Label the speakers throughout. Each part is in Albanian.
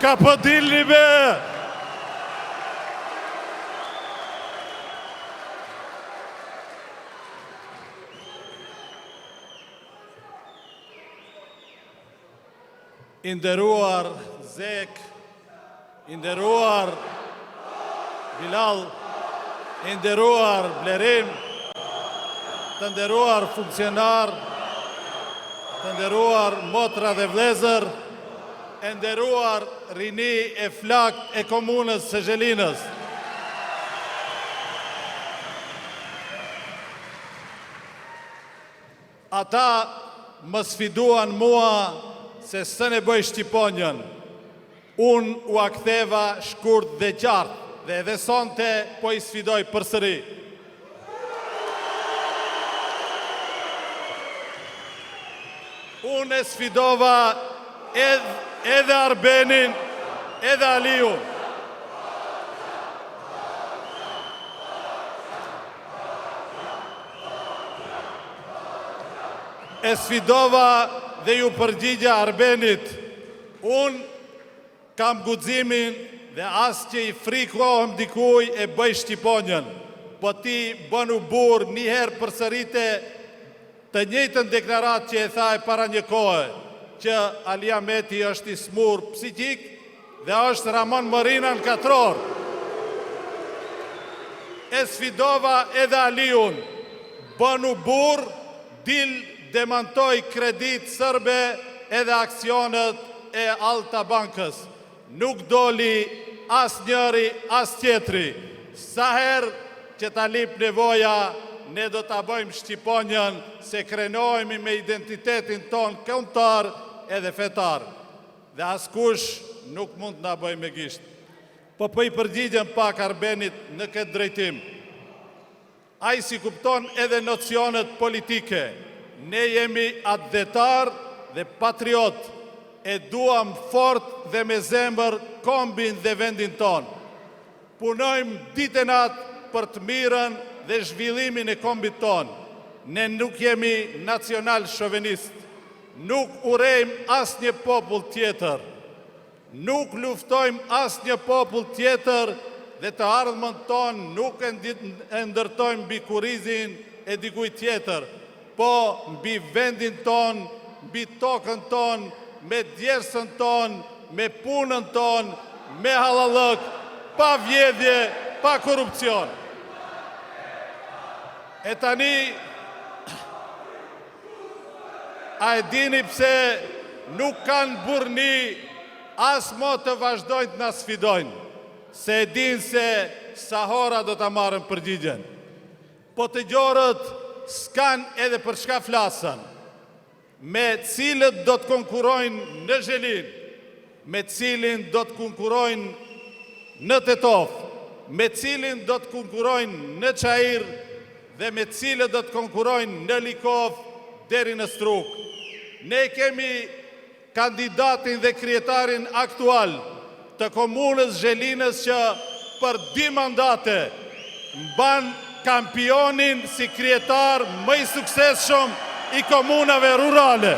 Speaker 1: Ka po dilni be! Inderuar Zek, inderuar Bilal, inderuar Blerim, të nderuar funksionar, të nderuar motra dhe vlezër, e nderuar rini e flakt e komunës së Zhelinës. Ata më sfiduan mua se së ne bëj Shqiponjën. Unë u aktheva shkurt dhe qartë dhe edhe sonte po i sfidoj përsëri. Unë e sfidova edhe Arbenin, edhe Aliun. E sfidova dhe ju përgjigja Arbenit. Unë kam guximin dhe as që i frikohem dikuj e bëj Shqiponjën, po ti bënu burr njëherë përsërite të njëjtën deklarat që e tha e para një kohë, që Ali Ahmeti është i smur psikik dhe është Ramon Morina në katror. E sfidova edhe Aliun, bënu burr, dil demantoj kredit sërbe edhe aksionet e Alta Bankës. Nuk doli as njëri, as tjetri. Sa herë që ta lip nevoja, ne do ta bëjmë Shqiponjën, se krenohemi me identitetin ton kombëtar edhe fetar. Dhe askush nuk mund të na bëjë me gisht. Po i përgjigjem pak Arbenit në këtë drejtim. Ai si kupton edhe nocionet politike. Ne jemi atletar dhe patriot, e duam fort dhe me zemër kombin dhe vendin ton. Punojmë ditë e natë për të mirën dhe zhvillimin e kombit ton. Ne nuk jemi nacional shovenist, nuk urejmë as një popull tjetër, nuk luftojmë as një popull tjetër dhe të ardhmën ton nuk e ndërtojmë mbi kurrizin e dikujt tjetër, po mbi vendin ton, mbi tokën ton, me djersën ton, me punën ton, me halallëk, pa vjedhje, pa korupcion. E tani, a e dini pse nuk kanë burni as mo të vazhdojnë të na sfidojnë, se e din se Sahora do të marrën përgjigjen. Po të gjorët s'kan edhe për çka flasën, me cilët do të konkurojnë në Zhelin, me cilin do të konkurojnë në Tetov, me cilin do të konkurojnë në Çajir dhe me cilët do të konkurojnë në Likov deri në Struk. Ne kemi kandidatin dhe krijetarin aktual të komunës Zhelinës që për 2 mandate mban kampionin si krijetar më i suksesshëm i komunave rurale.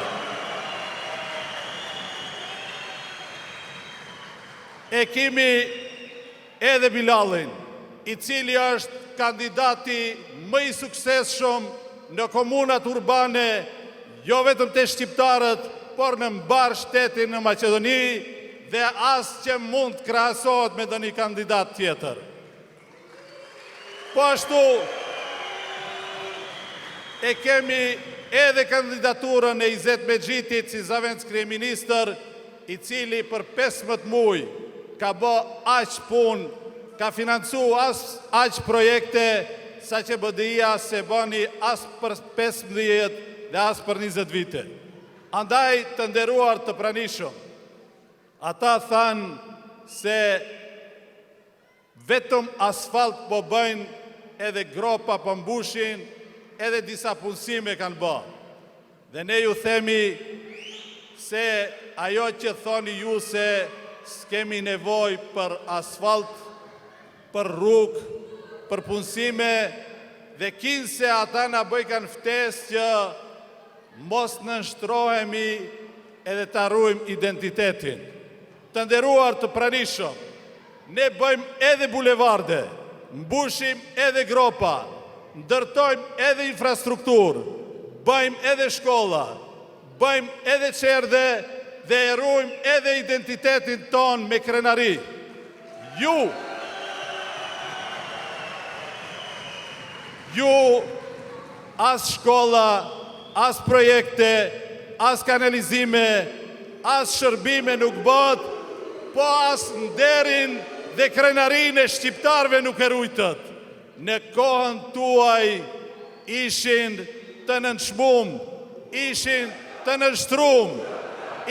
Speaker 1: E kemi edhe Bilalin, i cili është kandidati më i suksesshëm në komunat urbane, jo vetëm të shqiptarët, por në mbar shtetin në Maqedoni dhe as që mund të krahasohet me ndonjë kandidat tjetër. Po ashtu, e kemi edhe kandidaturën e Izet Mexhitit si zavendës kryeministër, i cili për 15 muaj ka bë aq punë, ka financu aq projekte, sa që BDI-a se bëni as për 15 dhe as për 20 vite. Andaj të nderuar të pranishëm, ata thanë se vetëm asfalt po bëjnë, edhe gropa po mbushin, edhe disa punësime kanë bë. Dhe ne ju themi se ajo që thoni ju se s'kemi nevojë për asfalt, për rrugë, për punësime, dhe kinse ata na bëjkan ftesë që mos nënshtrohemi edhe të arrujmë identitetin. Të nderuar të pranishëm, ne bëjmë edhe bulevarde, mbushim edhe gropa, ndërtojmë edhe infrastrukturë, bëjmë edhe shkolla, bëjmë edhe qerdhe dhe erujmë edhe identitetin ton me krenari. Ju, as shkolla, as projekte, as kanalizime, as shërbime nuk bët, po as nderin dhe krenarin e shqiptarve nuk e rujtët. Në kohën tuaj ishin të nënshmum, ishin të nështrum,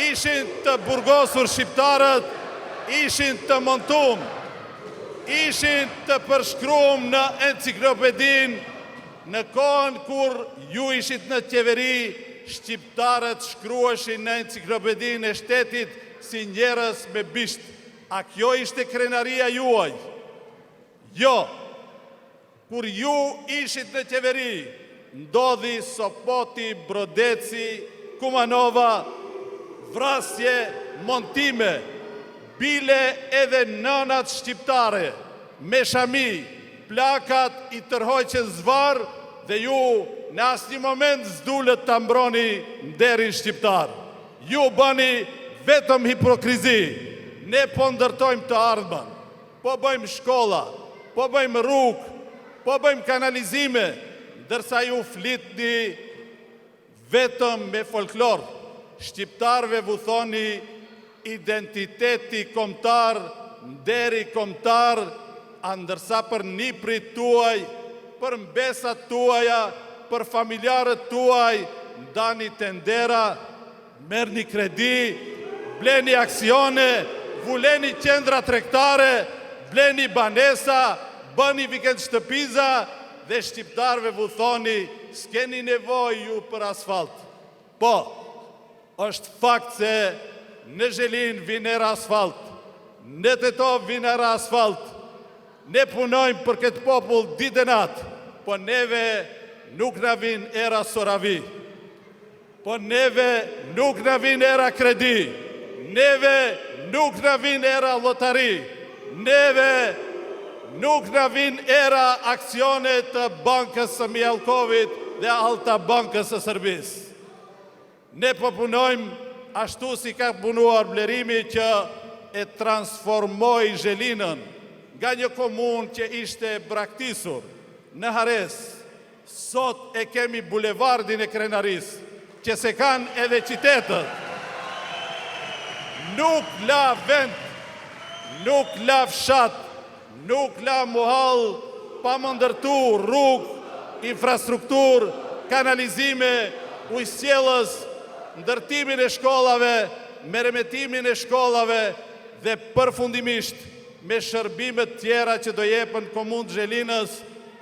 Speaker 1: ishin të burgosur shqiptarët, ishin të montum, ishin të përshkrum në enciklopedin. Në kohën kur ju ishit në qeveri, shqiptarët shkruashin në enciklopedin e shtetit si njerës me bisht. A kjo ishte krenaria juaj? Jo. Kur ju ishit në qeveri, ndodhi Sopoti, Brodeci, Kumanova, vrasje, montime, bile edhe nënat shqiptare, me shami, plakat I tërhoqën zvar dhe ju në asnjë moment s'dulët të mbroni nderin shqiptar. Ju bëni vetëm hipokrizi. Ne po ndërtojmë të ardhmen, po bëjmë shkolla, po bëjmë rrugë, po bëjmë kanalizime, ndërsa ju flitni vetëm me folklor. Shqiptarve vu thoni identiteti kombëtar, nderi kombëtar, ndërsa për niprit tuaj, për mbesat tuaja, për familjarët tuaj, ndani tendera, merrni kredi, bleni aksione, vuleni qendra tregtare, bleni banesa, bëni vikend shtëpiza dhe shqiptarve vu thoni s'keni nevojë ju për asfalt. Po, është fakt se në Zhelin vjen era asfalt, në Tetov vjen era asfalt. Ne punojmë për këtë popull ditë e natë, po neve nuk na vjen era soravi. Po neve nuk na vjen era kredi. Neve nuk na vjen era lotari. Neve nuk na vjen era aksione të Bankës së Mjalkovit dhe Alta Bankës së Serbisë. Ne po punojmë ashtu si ka punuar Blerimi që e transformoi Zhelinën nga një komunë që ishte braktisur në Hares. Sot e kemi bulevardin e krenaris, që se kanë edhe qytetet. Nuk la vend, nuk la fshat, nuk la muhall, pa më ndërtu rrugë, infrastruktur, kanalizime, ujësjellës, ndërtimin e shkollave, meremetimin e shkollave dhe përfundimisht me shërbimet tjera që do jepen komunë Zhelinës,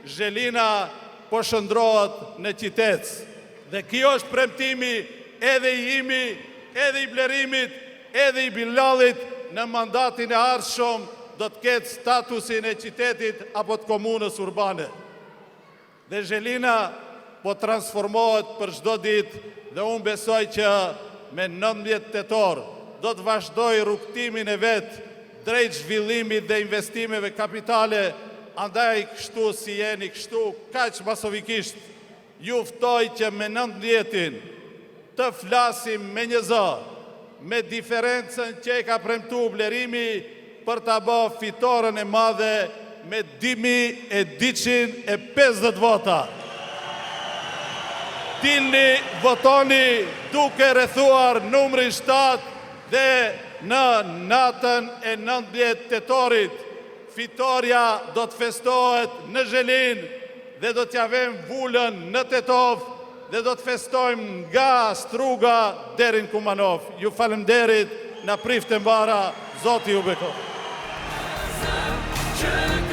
Speaker 1: Zhelina po shëndrohet në qytet. Dhe kjo është premtimi edhe I imi, edhe I Blerimit, edhe I Bilallit në mandatin e ardhshëm do të ketë statusin e qytetit apo të komunës urbane. Dhe Zhelina po transformohet për çdo ditë dhe unë besoj që me 19 tetor do të vazhdoj rrugtimin e vetë drejt zhvillimit dhe investimeve kapitale, andaj kështu si jeni kështu, kaq masovikisht, ju ftoj që me 19-in të flasim me një zë, me diferencën që e ka premtu Blerimi për të bë fitoren e madhe me 2250 vota. Dilni, votoni duke rrethuar numrin 7 dhe në natën e 19 tetorit, fitoria do të festohet në Zhelin dhe do t'ja vëmë vulën në Tetov dhe do të festojmë nga Struga deri në Kumanov. Ju falemnderit, na prifte mbara, Zoti ju bekoj.